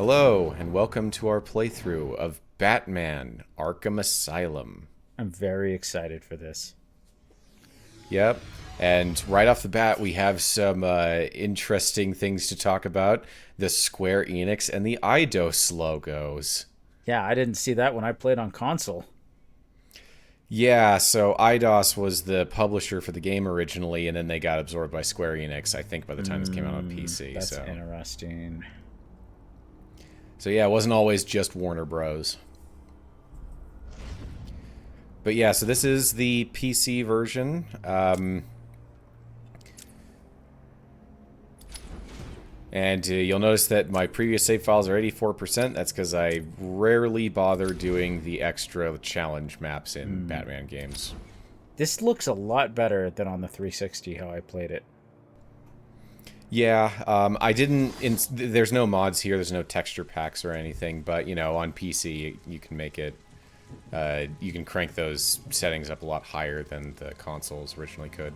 Hello, and welcome to our playthrough of Batman Arkham Asylum. I'm very excited for this. Yep, and right off the bat, we have some interesting things to talk about. The Square Enix and the Eidos logos. Yeah, I didn't see that when I played on console. Yeah, so Eidos was the publisher for the game originally, and then they got absorbed by Square Enix, I think, by the time this came out on PC. That's interesting. So yeah, it wasn't always just Warner Bros. But yeah, so this is the PC version. And you'll notice that my previous save files are 84%. That's because I rarely bother doing the extra challenge maps in Batman games. This looks a lot better than on the 360, how I played it. Yeah, I didn't... there's no mods here. There's no texture packs or anything. But, you know, on PC, you can make it... you can crank those settings up a lot higher than the consoles originally could.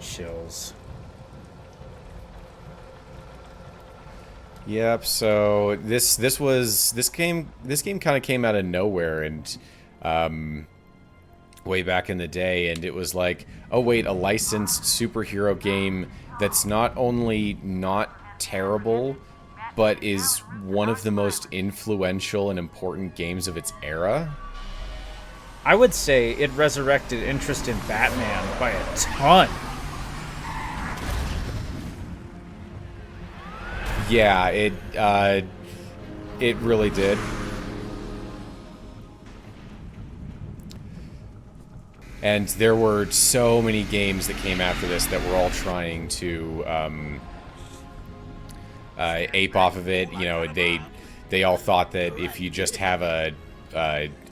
Chills. Yep. So this game kind of came out of nowhere and way back in the day, and it was like, oh wait, a licensed superhero game that's not only not terrible, but is one of the most influential and important games of its era. I would say it resurrected interest in Batman by a ton. Yeah, it really did. And there were so many games that came after this that were all trying to ape off of it. You know, they all thought that if you just have a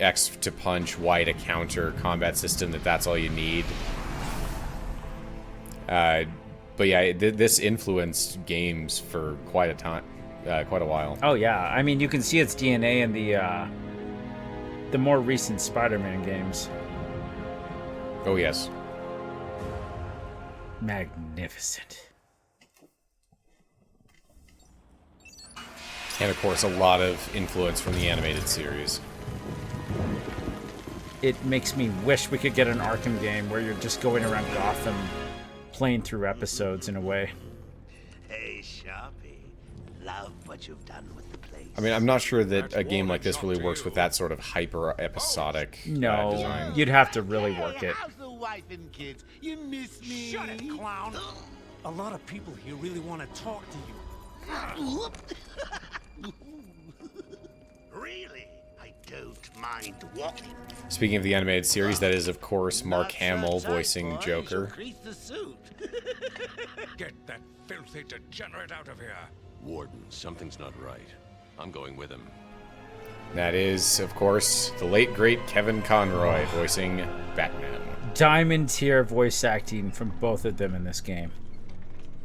X to punch, Y to counter combat system, that's all you need. But yeah, this influenced games for quite a time, quite a while. Oh yeah, I mean you can see its DNA in the more recent Spider-Man games. Oh yes. Magnificent. And of course, a lot of influence from the animated series. It makes me wish we could get an Arkham game where you're just going around Gotham playing through episodes in a way. Hey, Sharpie. Love what you've done with the place. I mean, I'm not sure that a game like this really works with that sort of hyper-episodic design. You'd have to really work it. How's the wife and kids? You miss me? Shut it, clown. A lot of people here really want to talk to you. Really? I don't mind walking. Speaking of the animated series, that is, of course, Mark Hamill voicing Joker. Crease the suit. Get that filthy degenerate out of here. Warden, something's not right. I'm going with him. That is, of course, the late, great Kevin Conroy voicing Batman. Diamond tier voice acting from both of them in this game.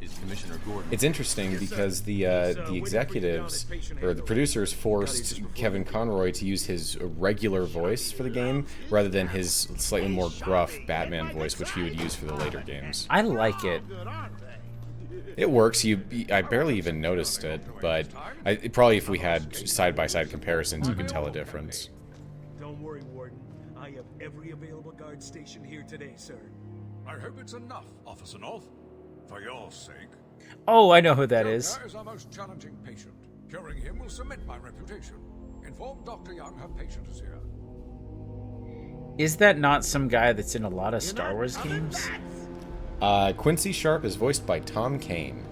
Is Commissioner Gordon? It's interesting because the executives, or the producers, forced Kevin Conroy to use his regular voice for the game, rather than his slightly more gruff Batman voice, which he would use for the later games. I like it. It works. I barely even noticed it, but probably if we had side-by-side comparisons, you could tell a difference. Don't worry, Warden. I have every available guard station here today, sir. I hope it's enough, Officer North. For your sake. Oh, I know who that is. Joker is our most challenging patient. Curing him will cement my reputation. Inform Dr. Young her patient is here. Is that not some guy that's in a lot of Star Wars games? Quincy Sharp is voiced by Tom Kane.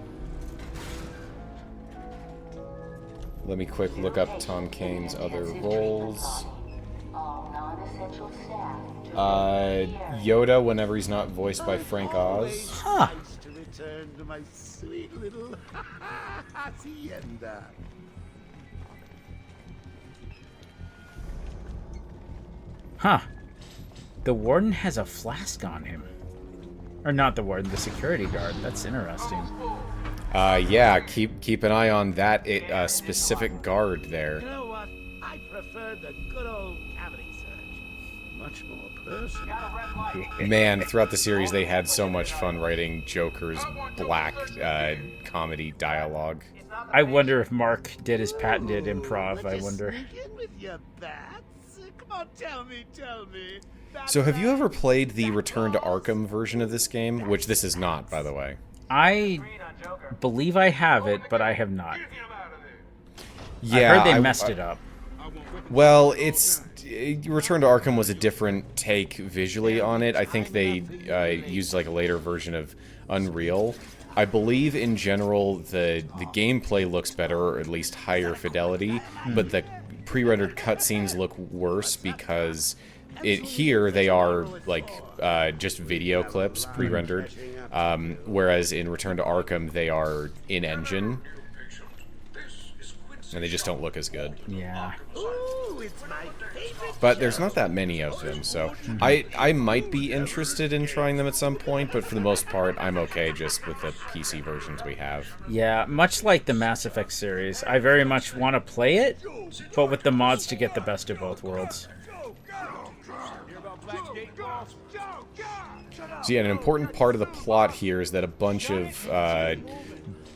Let me quick look up Tom Kane's other roles. Yoda whenever he's not voiced by Frank Oz. Huh. To return to my sweet little hacienda. Huh. The Warden has a flask on him. Or not the Warden, the security guard. That's interesting. Yeah, keep an eye on that specific guard there. You know what? I prefer the good old cavity search. much more personal. Man, throughout the series, they had so much fun writing Joker's black comedy dialogue. I wonder if Mark did his patented improv. I wonder. Sneak in with your bats? Come on, tell me. So have you ever played the Return to Arkham version of this game? Which this is not, by the way. I believe I have it, but I have not. Yeah, I heard they messed it up. Well, Return to Arkham was a different take visually on it. I think they used like a later version of Unreal. I believe in general the gameplay looks better, or at least higher fidelity, but the pre-rendered cutscenes look worse because here they are like just video clips pre-rendered, whereas in Return to Arkham they are in-engine. And they just don't look as good. Yeah. Ooh, it's my favorite But there's not that many of them, so I might be interested in trying them at some point, but for the most part, I'm okay just with the PC versions we have. Yeah, much like the Mass Effect series, I very much want to play it, but with the mods to get the best of both worlds. So yeah, an important part of the plot here is that a bunch of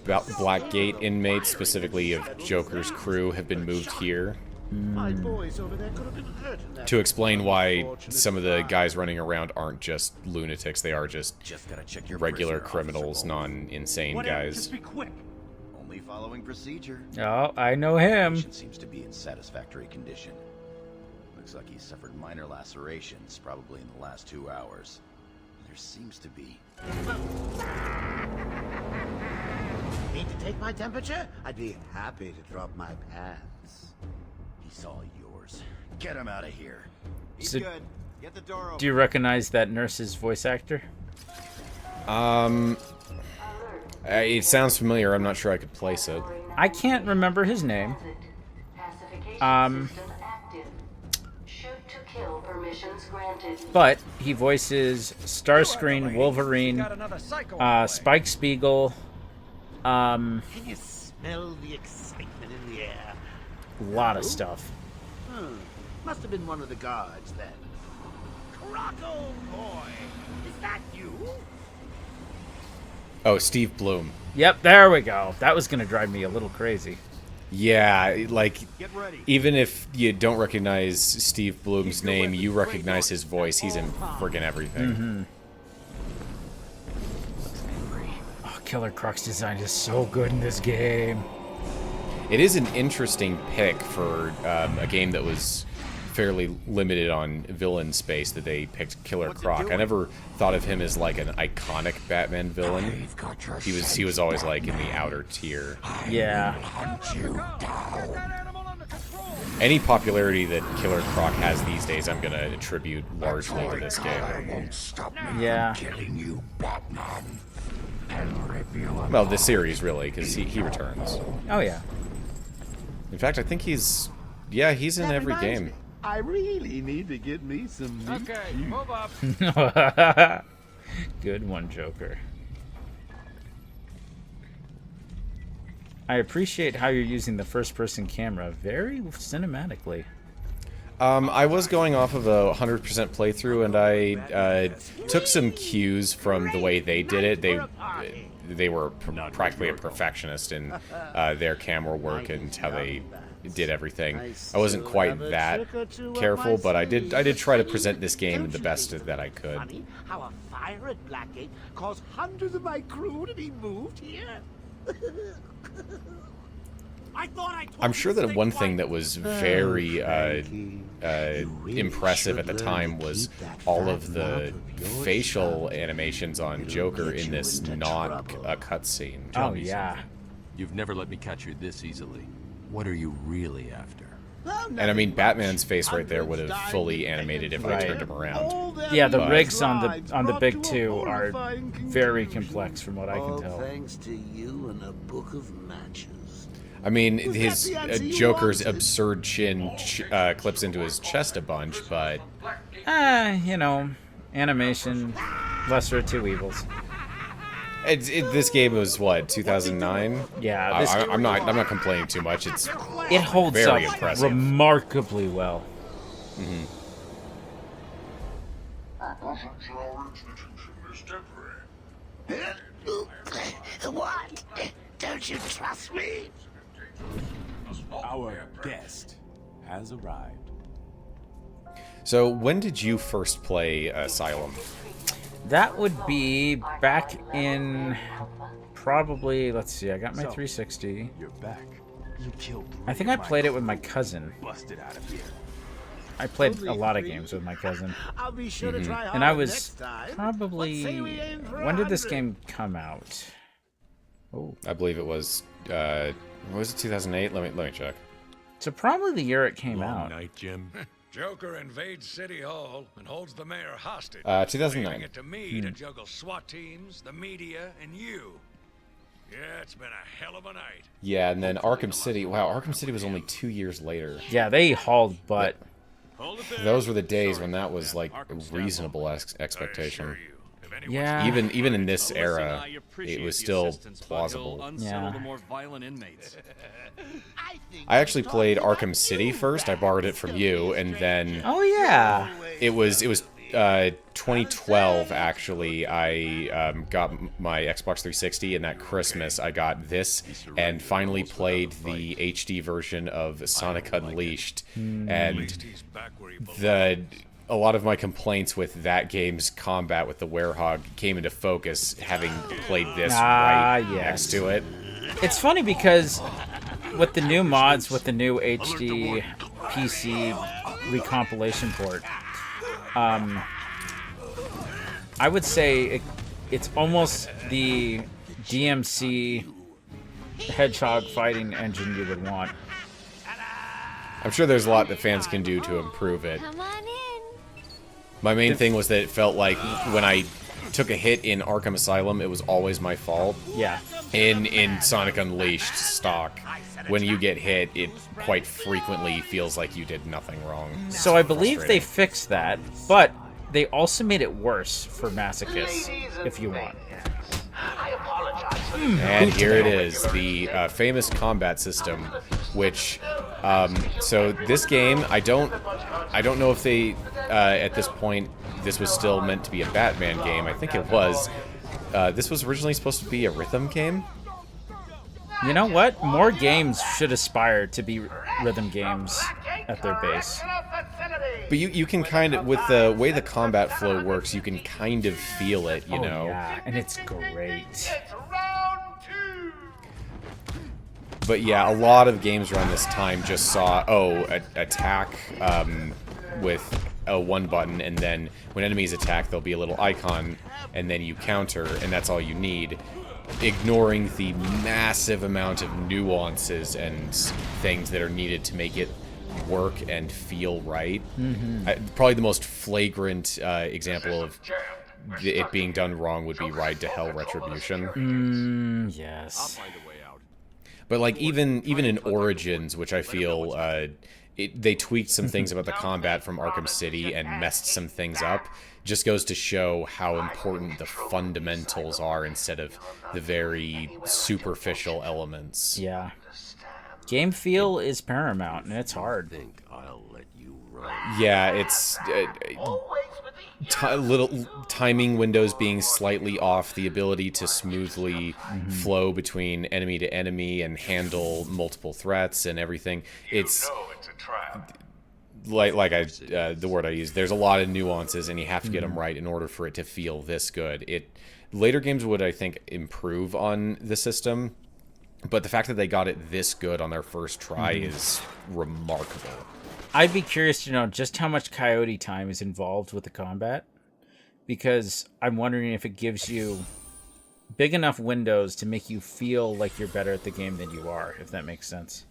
Blackgate inmates, specifically of Joker's crew, have been moved here. My boys over there could have been hurt in that. To explain why some of the guys running around aren't just lunatics, they are just gotta check your regular prisoner, criminals, Officer non-insane Whatever, guys. just be quick. Bowles. Only following procedure. Oh, I know him. Patient seems to be in satisfactory condition. Looks like he's suffered minor lacerations, probably in the last 2 hours. There seems to be... Need to take my temperature? I'd be happy to drop my pants. He's all yours. Get him out of here. So, Good. Get the door open. do you recognize that nurse's voice actor? It sounds familiar. I'm not sure I could place it. I can't remember his name. But he voices Starscream, Wolverine, Spike Spiegel. Can you smell the excitement in the air? A lot of stuff. Must have been one of the guards then. Chronicle boy, is that you? Oh, Steve Bloom. Yep, there we go. That was gonna drive me a little crazy. Yeah, like, Get ready. even if you don't recognize Steve Bloom's name, you recognize his voice. He's in friggin' everything. Oh, Killer Croc's design is so good in this game. It is an interesting pick for a game that was fairly limited on villain space that they picked Killer Croc. I never thought of him as like an iconic Batman villain. He was always like in the outer tier. Yeah. Any popularity that Killer Croc has these days, I'm gonna attribute largely to this game. Yeah. Well, this series really, because he returns. Oh yeah. In fact, I think he's in every game. I really need to get me some meat. Okay, move up. Good one, Joker. I appreciate how you're using the first-person camera very cinematically. I was going off of a 100% playthrough, and I took some cues from the way they did it. They were practically a perfectionist in their camera work and how they did everything. I wasn't quite that careful, but I did try to present this game the best that I could. Funny how a fire at Blackgate caused hundreds of my crew to be moved here. I'm sure that one thing that was very impressive at the time was all of the facial animations on Joker in this not a cutscene. Oh yeah. You've never let me catch you this easily. What are you really after? And I mean, Batman's face right there would have fully animated if I turned him around. Yeah, the But- rigs on the big two are very complex from what I can tell. Thanks to you and a book of matches. I mean, his Joker's absurd chin clips into his chest a bunch, but You know, animation, lesser of two evils. this game was what, 2009? Yeah, I'm not complaining too much. It holds very up impressive. remarkably well. What? Don't you trust me? Our guest has arrived. So, when did you first play Asylum? That would be back in probably, let's see, I got my 360. You're back. You killed. I think I played it with my cousin. Busted out of here. I played a lot of games with my cousin. I'll be sure to try And I harder was next time. probably... What say we aim for When did this 100? game come out? Oh, I believe it was, was it 2008? Let me check. so probably the year it came Long out. night, Jim. Joker invades City Hall and holds the mayor hostage. 2009. Leaving it to me to juggle SWAT teams, the media, and you. Yeah, it's been a hell of a night. Yeah, and then Arkham City. Wow, Arkham City was only 2 years later. Yeah, they hauled butt. Those were the days when that was like a reasonable expectation. I assure you, if anyone Yeah. Even in this era, it was still plausible. Yeah. The more violent inmates. I actually played Arkham City first. I borrowed it from you, and then Oh, yeah. it was 2012 actually. I got my Xbox 360, and that Christmas I got this, and finally played the HD version of Sonic Unleashed, and he's back where he belongs. a lot of my complaints with that game's combat with the werehog came into focus having played this right yes. next to it. It's funny because with the new mods, with the new HD PC recompilation port, I would say it's almost the DMC hedgehog fighting engine you would want. I'm sure there's a lot that fans can do to improve it. Come on in. My main thing was that it felt like when I took a hit in Arkham Asylum, it was always my fault. Yeah. In Sonic Unleashed stock, when you get hit, it quite frequently feels like you did nothing wrong. So I believe they Frustrating. fixed that, but they also made it worse for masochists, if you want. I apologize. And here it is, the famous combat system, which, so this game, I don't know if they, at this point, this was still meant to be a Batman game. I think it was. This was originally supposed to be a rhythm game. You know what? More games should aspire to be rhythm games at their base. But you can kind of, with the way the combat flow works, you can kind of feel it, you know? Yeah, and it's great. But yeah, a lot of games around this time just saw, attack with a one button, and then when enemies attack, there'll be a little icon, and then you counter, and that's all you need. Ignoring the massive amount of nuances and things that are needed to make it work and feel right. Probably the most flagrant example of it being done wrong would be Ride to Hell Retribution. Yes. But like even in Origins, which I feel they tweaked some things about the combat from Arkham City and messed some things up, just goes to show how important the fundamentals are instead of the very superficial elements. Yeah. Game feel is paramount, and it's hard. Think I'll let you run. Yeah, it's little timing windows being slightly off, the ability to smoothly flow between enemy to enemy and handle multiple threats and everything. It's the word I use. There's a lot of nuances, and you have to get them right in order for it to feel this good. Later games would, I think, improve on the system, but the fact that they got it this good on their first try is remarkable. I'd be curious to know just how much coyote time is involved with the combat, because I'm wondering if it gives you big enough windows to make you feel like you're better at the game than you are, if that makes sense.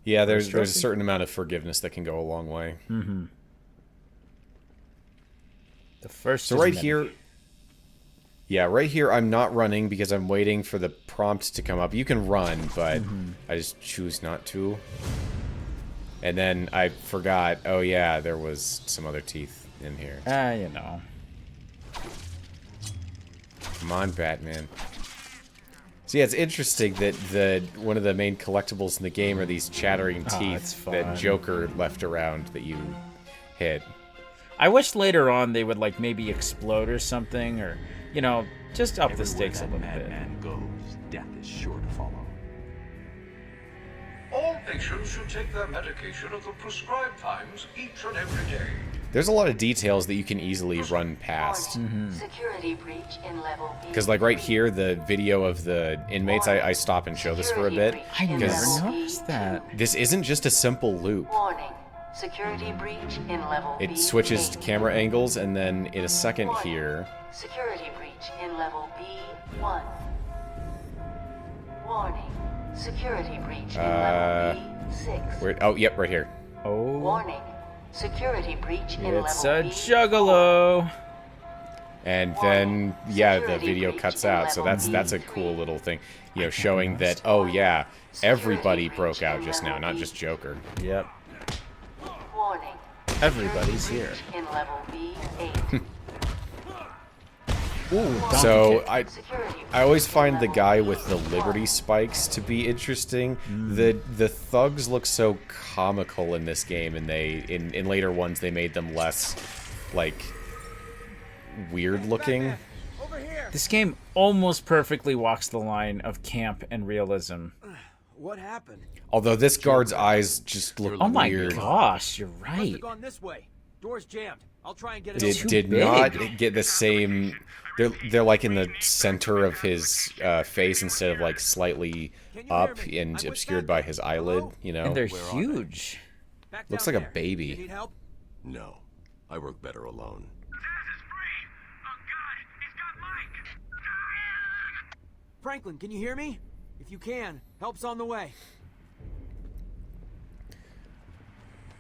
Yeah, there's a certain amount of forgiveness that can go a long way. The first So is right many. here, yeah, right here I'm not running because I'm waiting for the prompt to come up. You can run, but I just choose not to. And then I forgot, oh yeah, there was some other teeth in here. You know. Come on, Batman. So yeah, it's interesting that one of the main collectibles in the game are these chattering Oh, teeth it's fun. that Joker left around that you hit. I wish later on they would like maybe explode or something, or you know, just up the stakes a little bit. Madman goes, death is sure to follow. All patients should take their medication at the prescribed times each and every day. There's a lot of details that you can easily run past. Security breach in level B. Because like right here, the video of the inmates, I stop and show this for a bit. I never Because noticed that. this isn't just a simple loop. Warning. Security breach in level B. It switches camera angles, and then in a second here... Security breach in level B1. Warning. Security breach in level B6. Oh, yep, right here. Oh. Warning. Security breach in It's a level B6. juggalo. And then, yeah, the video cuts out. So that's a cool little thing, you know, showing that, oh yeah, everybody broke out just now, not just Joker. Yep. Warning. Everybody's here. In level B8. Ooh, So I always find the guy with the Liberty spikes to be interesting. The thugs look so comical in this game, and they in later ones they made them less like weird looking. This game almost perfectly walks the line of camp and realism. What happened? Although this guard's eyes just look Oh my weird. gosh, you're Must right. have gone this way. Door's jammed. I'll try and get it Did, open. did big. not get the same. They're like in the center of his face instead of like slightly up and obscured by his eyelid. You know, And they're huge. Back looks down like a there. baby. You need help? No, I work better alone. Franklin, can you hear me? If you can, help's on the way.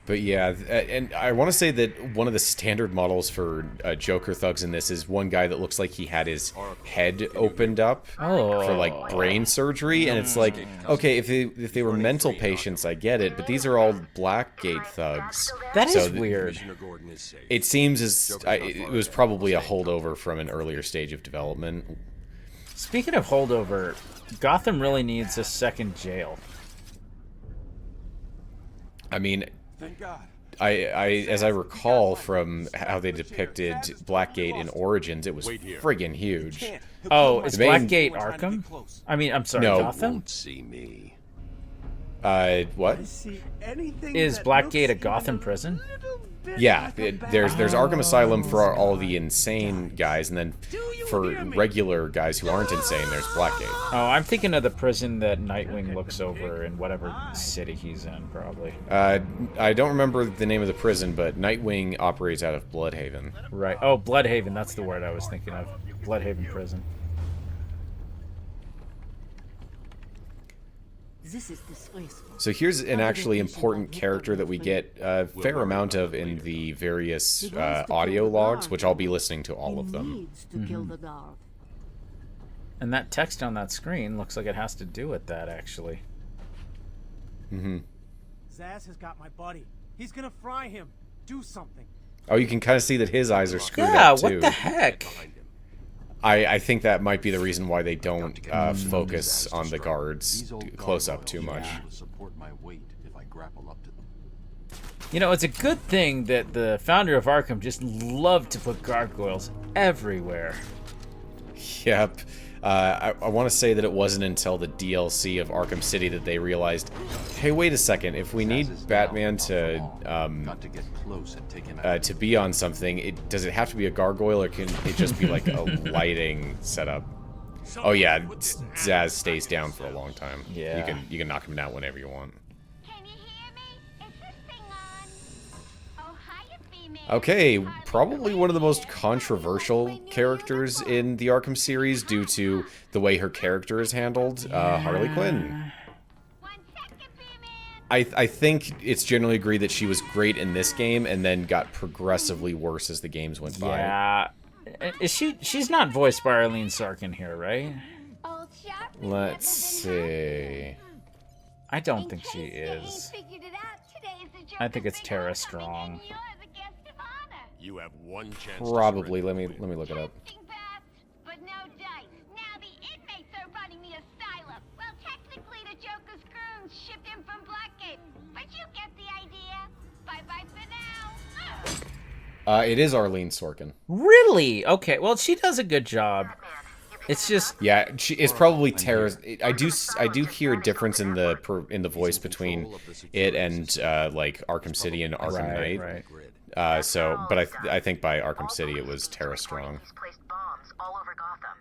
But yeah, and I want to say that one of the standard models for Joker thugs in this is one guy that looks like he had his head opened up for like brain surgery, and it's like, okay, if they were mental patients, I get it, but these are all Blackgate thugs. That is So weird. It seems as it was probably a holdover from an earlier stage of development. Speaking of holdover, Gotham really needs a second jail. I mean, Thank God. as I recall from how they depicted Blackgate in Origins, it was friggin' huge. Oh, is The main- Blackgate Arkham? I mean, I'm sorry, No. Gotham? Won't see me. What? See anything Is that Blackgate a looks Gotham even prison? little bit Yeah, like a there's Arkham Asylum for bathhouse. all the insane guys, and then for regular guys who aren't insane, there's Blackgate. Oh, I'm thinking of the prison that Nightwing looks over in whatever city he's in, probably. I don't remember the name of the prison, but Nightwing operates out of Bloodhaven. Right. Oh, Bloodhaven, that's the word I was thinking of. Bloodhaven prison. This is disgraceful. So here's an actually important character that we get a fair amount of in the various audio logs, which I'll be listening to all of them. Needs to kill the guard. And that text on that screen looks like it has to do with that, actually. Zsasz has got my buddy. He's gonna fry him. Do something. Oh, you can kind of see that his eyes are screwed Yeah, up too. what the heck? I think that might be the reason why they don't focus on the guards close up too much. Support my weight if I grapple up to them. You know, it's a good thing that the founder of Arkham just loved to put gargoyles everywhere. Yep. I want to say that it wasn't until the DLC of Arkham City that they realized, hey, wait a second, if we need Batman to Got to get close and take him out. to be on something, does it have to be a gargoyle, or can it just be like a lighting setup? Oh yeah, Zsasz stays down for a long time. Yeah. You can knock him down whenever you want. Can you hear me? Is this thing on? Oh, hiya, female. Okay, probably one of the most controversial characters in the Arkham series due to the way her character is handled, Harley Quinn. 1 second, female. I think it's generally agreed that she was great in this game and then got progressively worse as the games went by. Yeah. Is she's not voiced by Arlene Sarkin here, right? Old sharp. Let's see. I don't think she is. I think it's Tara Strong. You have one chance. Probably. Let me look it up. But no dice. Now the inmates are running the asylum. Well, technically the Joker's goons shipped in from Blackgate. But you get the idea. Bye-bye for now. It is Arlene Sorkin. Really? Okay. Well, she does a good job. It's just it's probably Tara. I do hear a difference in the voice between it and like Arkham City and Arkham Knight. Right. But I think by Arkham City it was Tara Strong. He's placed bombs all over Gotham.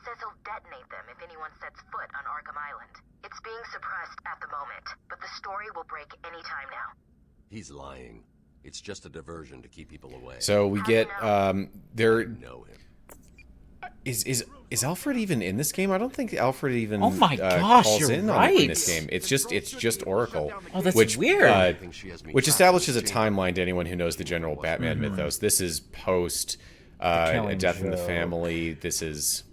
Says he'll detonate them if anyone sets foot on Arkham Island. It's being suppressed at the moment, but the story will break any time now. He's lying. It's just a diversion to keep people away. So we get there. Know him. Is Alfred even in this game? I don't think Alfred even Oh my gosh, calls you're in right. in this game. It's just Oracle. Oh, that's which, weird. Which establishes a timeline to anyone who knows the general Batman mythos. This is post Killing Death in the Joke. Family. This is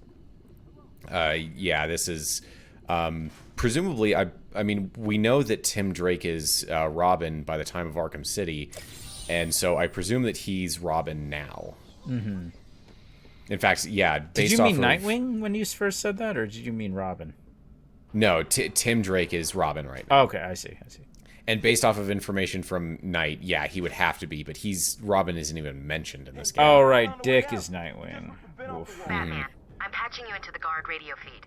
this is presumably I mean we know that Tim Drake is Robin by the time of Arkham City, and so I presume that he's Robin now. Mm-hmm. In fact, yeah. Did you mean Nightwing when you first said that, or did you mean Robin? No, Tim Drake is Robin right now. Oh, okay, I see. And based off of information from Knight, yeah, he would have to be, but Robin isn't even mentioned in this game. Oh, right, Dick is Nightwing. Oof. Batman, I'm patching you into the guard radio feed.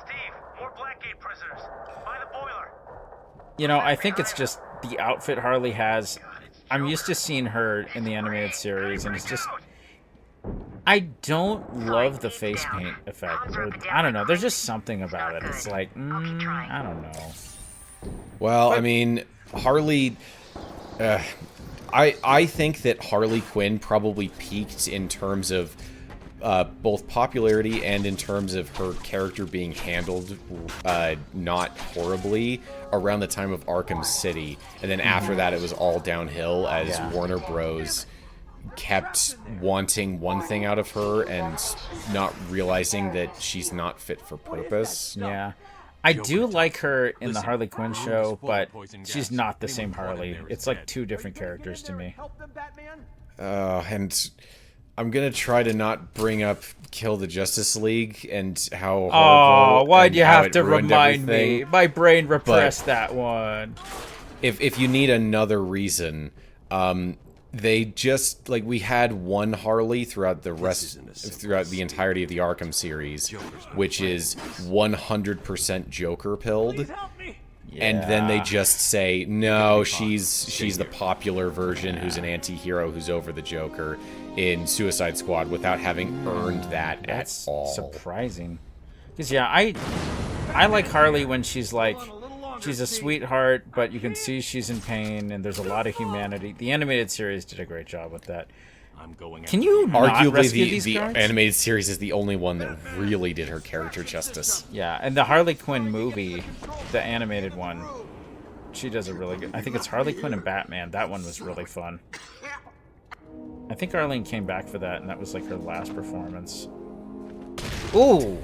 Steve, more Blackgate prisoners. By the boiler. You know, I think it's just the outfit Harley has. I'm used to seeing her in the animated series, and it's just... I don't love the face paint effect. Or, I don't know. There's just something about it. It's like, I don't know. Well, I mean, Harley... I think that Harley Quinn probably peaked in terms of both popularity and in terms of her character being handled not horribly around the time of Arkham City. And then after that, it was all downhill as Warner Bros. Kept wanting one thing out of her and not realizing that she's not fit for purpose. Yeah. I do like her in the Harley Quinn show, but she's not the same Harley. It's like two different characters to me. And I'm going to try to not bring up Kill the Justice League and how horrible. Oh, why'd you have it to ruined remind everything. me? My brain repressed that one. If you need another reason, they just we had one Harley throughout the entirety of the Arkham series, which is 100% Joker pilled. And then they just say, no, she's the popular version who's an anti-hero who's over the Joker in Suicide Squad without having earned that That's at all. surprising. Because, I like Harley when she's like, she's a sweetheart, but you can see she's in pain, and there's a lot of humanity. The animated series did a great job with that. Can you not rescue these the guards? animated series is the only one that really did her character justice. Yeah, and the Harley Quinn movie, the animated one, she does a really good... I think it's Harley Quinn and Batman. That one was really fun. I think Arlene came back for that, and that was like her last performance. Ooh!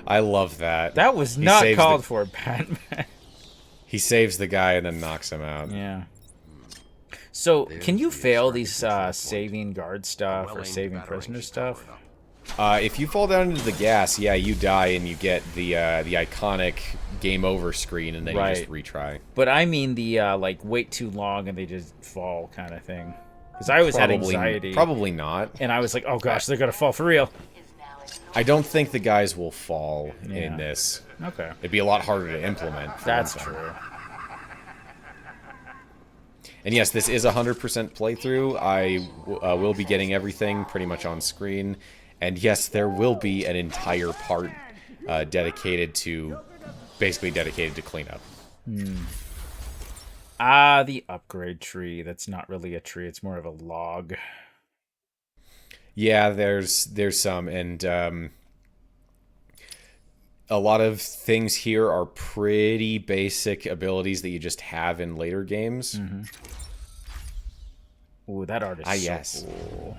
I love that. That was not called for, Batman. He saves the guy and then knocks him out. Yeah. So, can you fail these saving guard stuff or saving prisoner stuff? If you fall down into the gas, yeah, you die and you get the iconic game over screen, and then you just retry. But I mean the wait too long and they just fall kind of thing. Because I always had anxiety. Probably not. And I was like, oh gosh, they're gonna fall for real. I don't think the guys will fall in this. Okay. It'd be a lot harder to implement. That's true. And yes, this is a 100% playthrough. I will be getting everything pretty much on screen. And yes, there will be an entire part dedicated to cleanup. Ah, the upgrade tree. That's not really a tree. It's more of a log. Yeah, there's some, and a lot of things here are pretty basic abilities that you just have in later games. Mm-hmm. Ooh, that art is yes. Cool.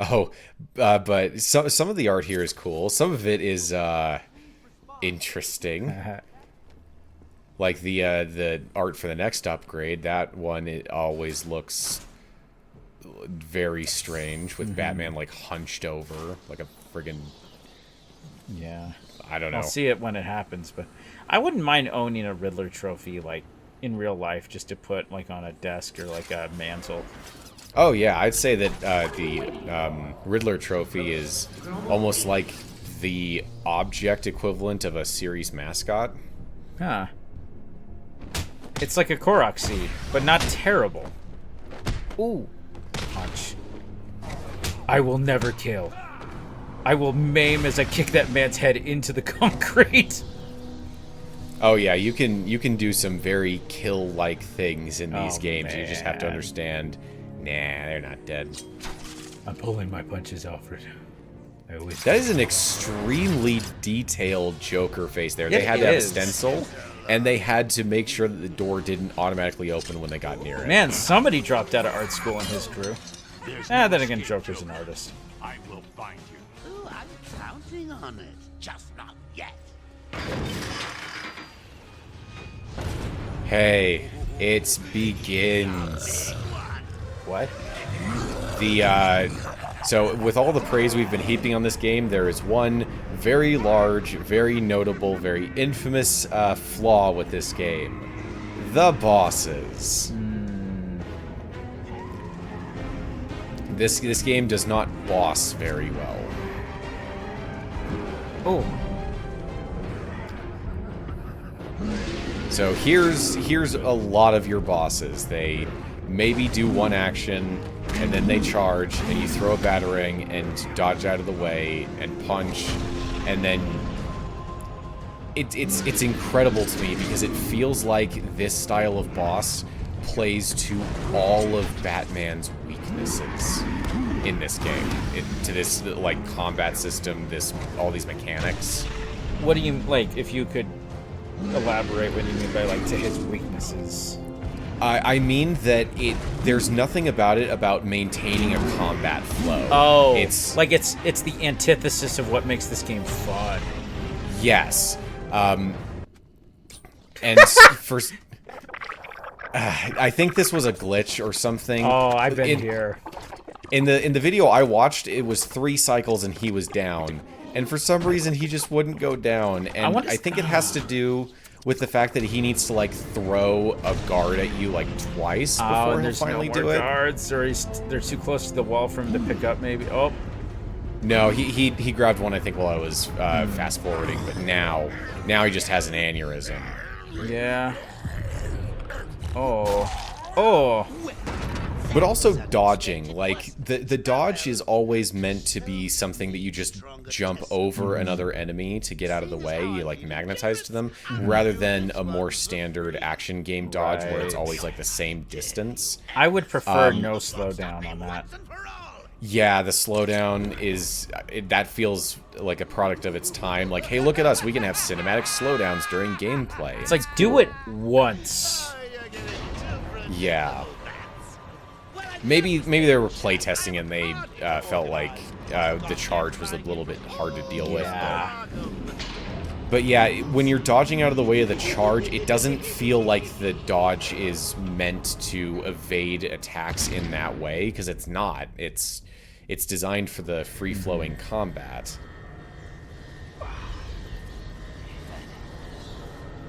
Oh, but some of the art here is cool. Some of it is interesting. Like the art for the next upgrade, that one, it always looks very strange with Batman hunched over like a friggin' I don't know. I'll see it when it happens, but I wouldn't mind owning a Riddler trophy in real life just to put on a desk or a mantle. Oh yeah, I'd say that the Riddler trophy is almost like the object equivalent of a series mascot. Huh. It's like a Korok seed, but not terrible. Ooh. Punch. I will never kill. I will maim as I kick that man's head into the concrete. Oh yeah, you can do some very kill-like things in these games. Man. You just have to understand. Nah, they're not dead. I'm pulling my punches, Alfred. That is an extremely detailed Joker face there. It They had to have a is. stencil, and they had to make sure that the door didn't automatically open when they got near it. Man, somebody dropped out of art school in his crew. Then again, Joker's an artist. I will find you. Oh, I'm counting on it. Just not yet. Hey, it begins. What? So with all the praise we've been heaping on this game, there is one very large, very notable, very infamous flaw with this game. The bosses. This game does not boss very well. Oh. So here's a lot of your bosses. They maybe do one action, and then they charge, and you throw a batarang and dodge out of the way and punch, and then it's incredible to me because it feels like this style of boss plays to all of Batman's weaknesses in this game, to this like combat system, all these mechanics. What do you like? If you could elaborate what you mean by like to his weaknesses. I mean that there's nothing about it about maintaining a combat flow. Oh, it's the antithesis of what makes this game fun. Yes, and for I think this was a glitch or something. Oh, I've been here. In the video I watched, it was 3 cycles and he was down, and for some reason he just wouldn't go down. And I think it has to do with the fact that he needs to like throw a guard at you like twice before he'll finally do it. Guards, or they're too close to the wall for him to pick up. Maybe. Oh. No, he grabbed one I think while I was fast forwarding, but now he just has an aneurysm. Yeah. Oh. But also dodging, like the dodge is always meant to be something that you just jump over another enemy to get out of the way, you like magnetize to them, rather than a more standard action game dodge where it's always like the same distance. I would prefer no slowdown on that. Yeah, the slowdown that feels like a product of its time. Like, hey, look at us, we can have cinematic slowdowns during gameplay. It's like, do it once. Yeah. Maybe they were playtesting and they felt like the charge was a little bit hard to deal with. But yeah, when you're dodging out of the way of the charge, it doesn't feel like the dodge is meant to evade attacks in that way, because it's not. It's designed for the free-flowing combat.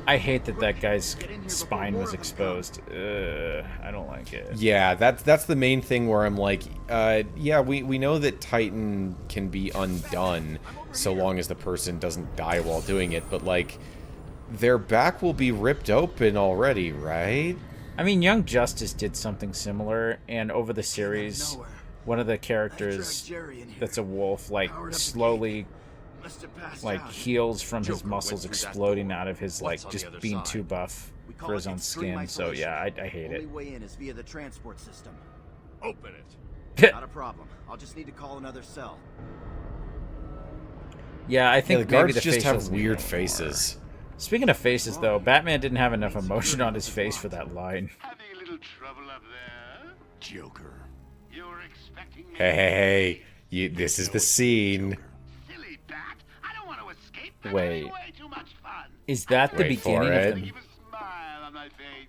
I hate that guy's spine was exposed. I don't like it. Yeah, that's the main thing where I'm like, yeah, we know that Titan can be undone so long as the person doesn't die while doing it, but like, their back will be ripped open already, right? I mean, Young Justice did something similar, and over the series, one of the characters that's a wolf, like, slowly like heals from his muscles exploding out of his like just being too buff for his own skin. So yeah, I hate it. Only way in is via the transport system. Open it. Not a problem. I'll just need to call another cell. Yeah, I think the guards maybe the just have facials weird need faces. Speaking of faces, though, Batman didn't have enough emotion on his face for that line. Having a little trouble up there? Joker. You're expecting me? Hey, this is the scene. Silly bat. I don't want to escape. Wait. Way too much fun. Is that the Wait for beginning it. of the... Keep a smile on my face.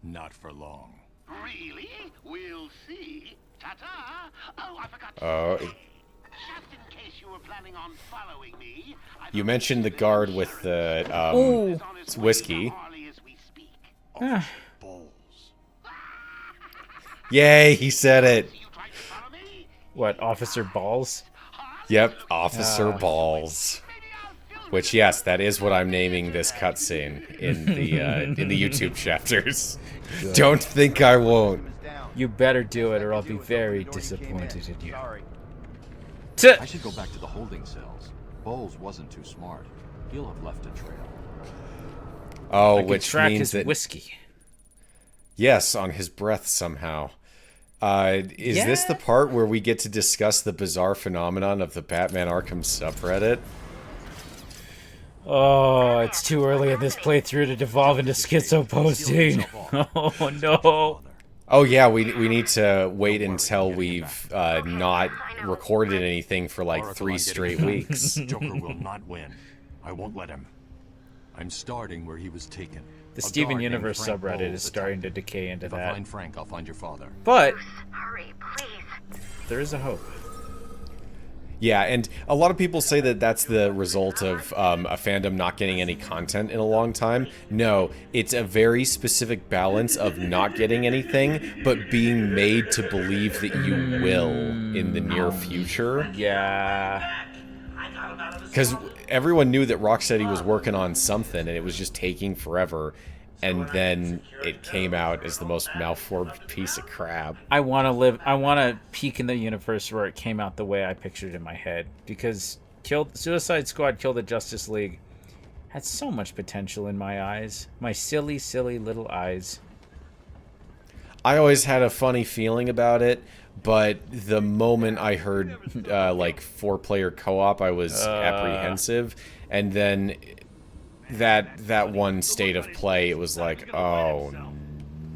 Not for long. Really? We'll see. Ta-ta. Oh, I forgot to Oh. say, just in case you were planning on following me, You mentioned the guard with the whiskey. Ah. Balls. Yay, he said it. What, Officer Balls? Yep, Officer Balls. Which, yes, that is what I'm naming this cutscene in the YouTube chapters. Good. Don't think I won't. You better do it, or I'll be very disappointed in you. I should go back to the holding cells. Bowles wasn't too smart. He'll have left a trail. Oh, I which track means his that whiskey. Yes, on his breath somehow. Is this the part where we get to discuss the bizarre phenomenon of the Batman Arkham subreddit? Oh, it's too early in this playthrough to devolve into schizo posting. Oh no. Oh yeah, we need to wait until we've not recorded anything for like 3 straight weeks. Joker will not win. I won't let him. I'm starting where he was taken. The Steven Universe subreddit is starting to decay into If I that. find Frank, I'll find your father. But Hurry, please. there is a hope. Yeah, and a lot of people say that that's the result of a fandom not getting any content in a long time. No, it's a very specific balance of not getting anything, but being made to believe that you will in the near future. Yeah. Because everyone knew that Rocksteady was working on something, and it was just taking forever. And then it came out as the most malformed piece of crap. I want to peek in the universe where it came out the way I pictured it in my head. Because Suicide Squad Kill the Justice League had so much potential in my eyes. My silly, silly little eyes. I always had a funny feeling about it, but the moment I heard, like, 4-player co-op, I was apprehensive. And then that one state of play, it was like, oh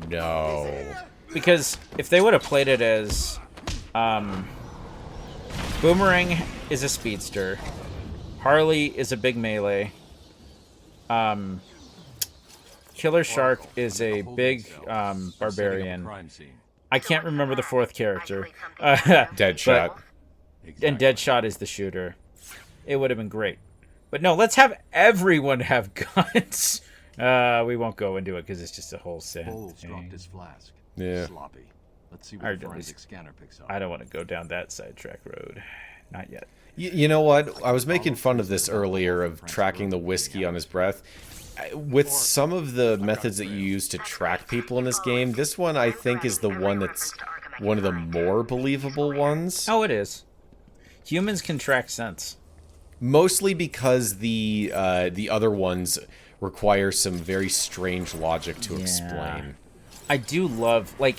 no. Because if they would have played it as Boomerang is a speedster, Harley is a big melee, Killer Shark is a big barbarian. I can't remember the 4th character. Deadshot. And Deadshot is the shooter. It would have been great. But no, let's have everyone have guns. We won't go into it because it's just a whole set. Bowles dropped his flask. Yeah. Sloppy. Let's see what the forensic scanner picks up. I don't want to go down that sidetrack road. Not yet. You know what? I was making fun of this earlier, of tracking the whiskey on his breath. With some of the methods that you use to track people in this game, this one I think is the one that's one of the more believable ones. Oh, it is. Humans can track scents. Mostly because the other ones require some very strange logic to explain. I do love, like,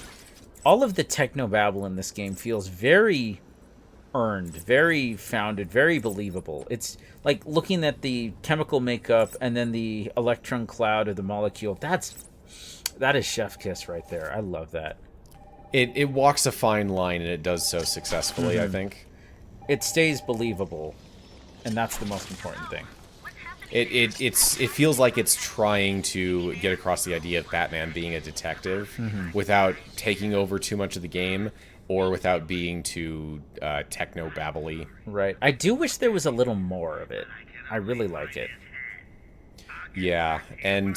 all of the technobabble in this game feels very earned, very founded, very believable. It's like looking at the chemical makeup and then the electron cloud of the molecule. That is chef kiss right there. I love that. It walks a fine line, and it does so successfully, I think. It stays believable, and that's the most important thing. It feels like it's trying to get across the idea of Batman being a detective without taking over too much of the game, or without being too techno-babbly. Right. I do wish there was a little more of it. I really like it. Yeah, and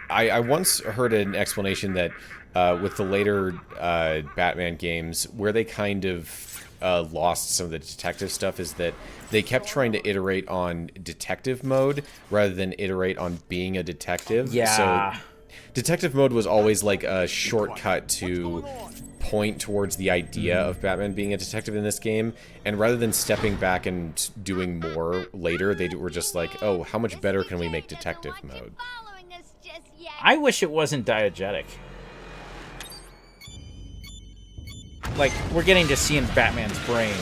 I once heard an explanation that with the later Batman games, where they kind of lost some of the detective stuff, is that they kept trying to iterate on detective mode rather than iterate on being a detective. Yeah. So detective mode was always like a shortcut to point towards the idea of Batman being a detective in this game, and rather than stepping back and doing more later, they were just like, oh, how much better can we make detective mode? I wish it wasn't diegetic. Like, we're getting to see in Batman's brain.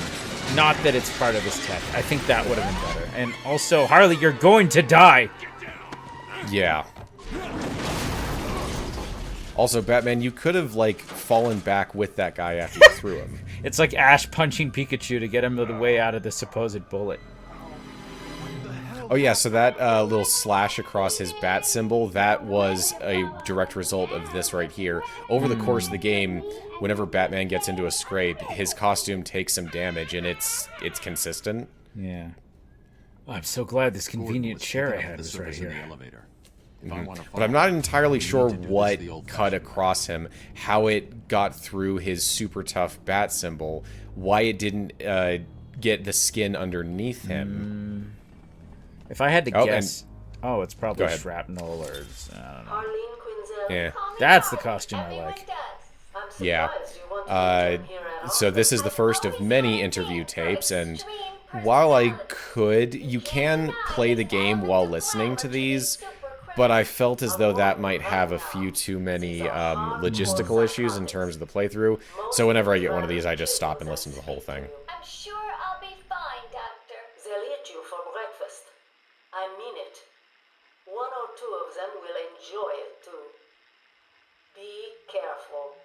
Not that it's part of his tech. I think that would have been better. And also, Harley, you're going to die! Yeah. Also, Batman, you could have, like, fallen back with that guy after you threw him. It's like Ash punching Pikachu to get him the way out of the supposed bullet. Oh yeah, so that little slash across his bat symbol, that was a direct result of this right here. Over the course of the game, whenever Batman gets into a scrape, his costume takes some damage, and it's consistent. Yeah. Oh, I'm so glad this convenient chair I had is right here. But I'm not entirely sure what cut across him, how it got through his super tough bat symbol, why it didn't get the skin underneath him. If I had to guess, it's probably Go ahead. shrapnel or I don't know. Yeah. That's the costume I like. Yeah. So this is the first of many interview tapes, and while I could, you can play the game while listening to these, but I felt as though that might have a few too many logistical issues in terms of the playthrough. So whenever I get one of these, I just stop and listen to the whole thing. I'm sure I'll be fine, Doctor. They'll eat you for breakfast. I mean it. 1 or 2 of them will enjoy it too. Be careful.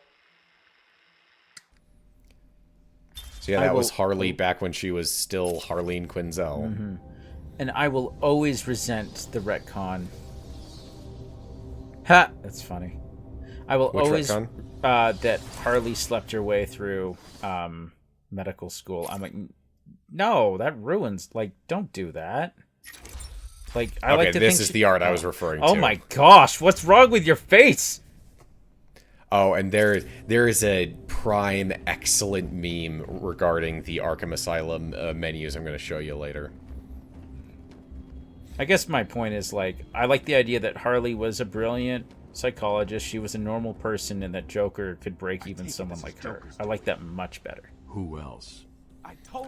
So yeah, that was Harley back when she was still Harleen Quinzel. And I will always resent the retcon. Ha! That's funny. I will Which always retcon? That Harley slept her way through medical school. I'm like, no, that ruins. Like, don't do that. Like, I like to this think is the art I was referring to. Oh my gosh, what's wrong with your face? Oh, and there is a prime excellent meme regarding the Arkham Asylum menus I'm going to show you later. I guess my point is, like, I like the idea that Harley was a brilliant psychologist, she was a normal person, and that Joker could break even someone like her. I like that much better. Who else?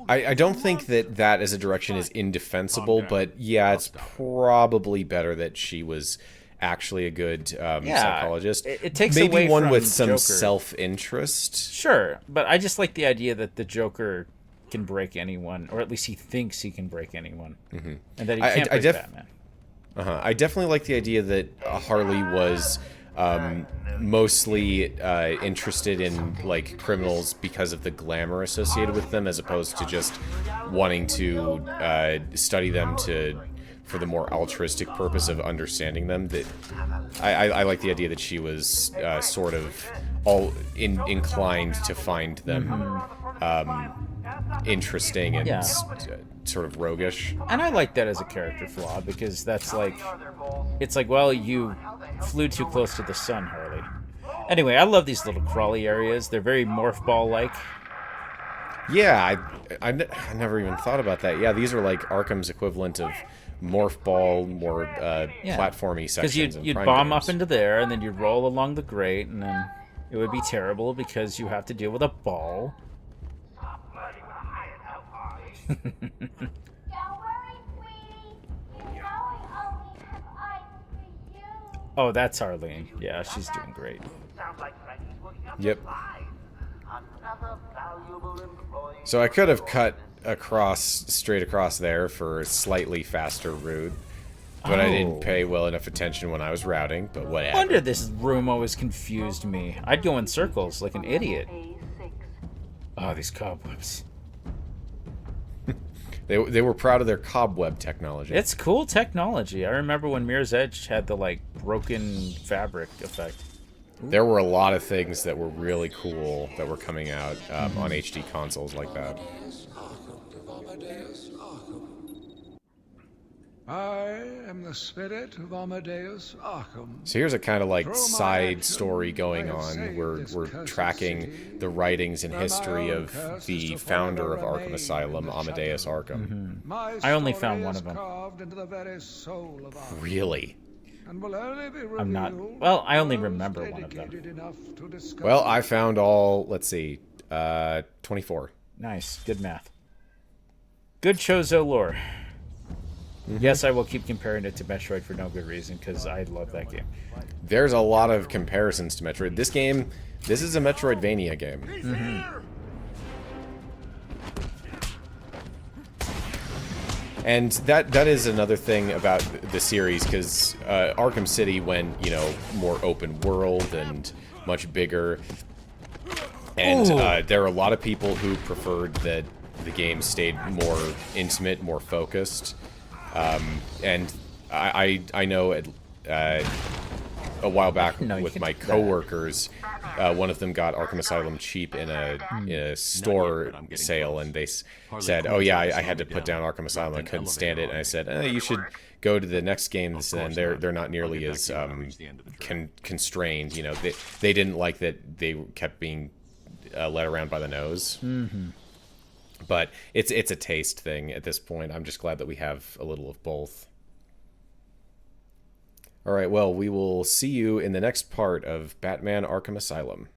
I don't think that as a direction is indefensible, but yeah, it's probably better that she was actually a good psychologist. It takes maybe away one from with some Joker. self-interest. Sure, but I just like the idea that the Joker can break anyone, or at least he thinks he can break anyone, and that he can't break Batman. I definitely like the idea that Harley was mostly interested in like criminals because of the glamour associated with them, as opposed to just wanting to study them for the more altruistic purpose of understanding them. That I like the idea that she was sort of inclined to find them interesting and sort of roguish. And I like that as a character flaw, because that's like, it's like, well, you flew too close to the sun, Harley. Anyway, I love these little crawly areas. They're very morph ball-like. Yeah, I never even thought about that. Yeah, these are like Arkham's equivalent of morph ball, more platformy sections. Because you'd bomb up into there, and then you'd roll along the grate, and then it would be terrible because you have to deal with a ball. Don't worry, sweetie. You know I always have eyes for you. Oh, that's Arlene. Yeah, she's doing great. Yep. So I could have cut straight across there for a slightly faster route, but I didn't pay well enough attention when I was routing, but whatever. No wonder this room always confused me. I'd go in circles like an idiot. Oh, these cobwebs. They were proud of their cobweb technology. It's cool technology. I remember when Mirror's Edge had the, like, broken fabric effect. There were a lot of things that were really cool that were coming out on HD consoles like that. I am the spirit of Amadeus Arkham. So here's a kind of like side story going on. We're tracking the writings and history of the founder of Arkham Asylum, Amadeus Arkham. I only found one of them. Really? I'm not... Well, I only remember one of them. Well, I found all, let's see, 24. Nice. Good math. Good Chozo lore. Yes, I will keep comparing it to Metroid for no good reason, because I love that game. There's a lot of comparisons to Metroid. This is a Metroidvania game. And that is another thing about the series, because Arkham City went, more open world and much bigger. And there are a lot of people who preferred that the game stayed more intimate, more focused. And I know a while back No, you with can my do that. coworkers. One of them got Arkham Asylum cheap in a store sale, and they said, "Oh yeah, I had to put down Arkham Asylum. I couldn't stand it." And I said, "You should go to the next games, and they're not nearly as constrained. You know, they didn't like that they kept being led around by the nose." Mm-hmm. But it's a taste thing at this point. I'm just glad that we have a little of both. All right, well, we will see you in the next part of Batman Arkham Asylum.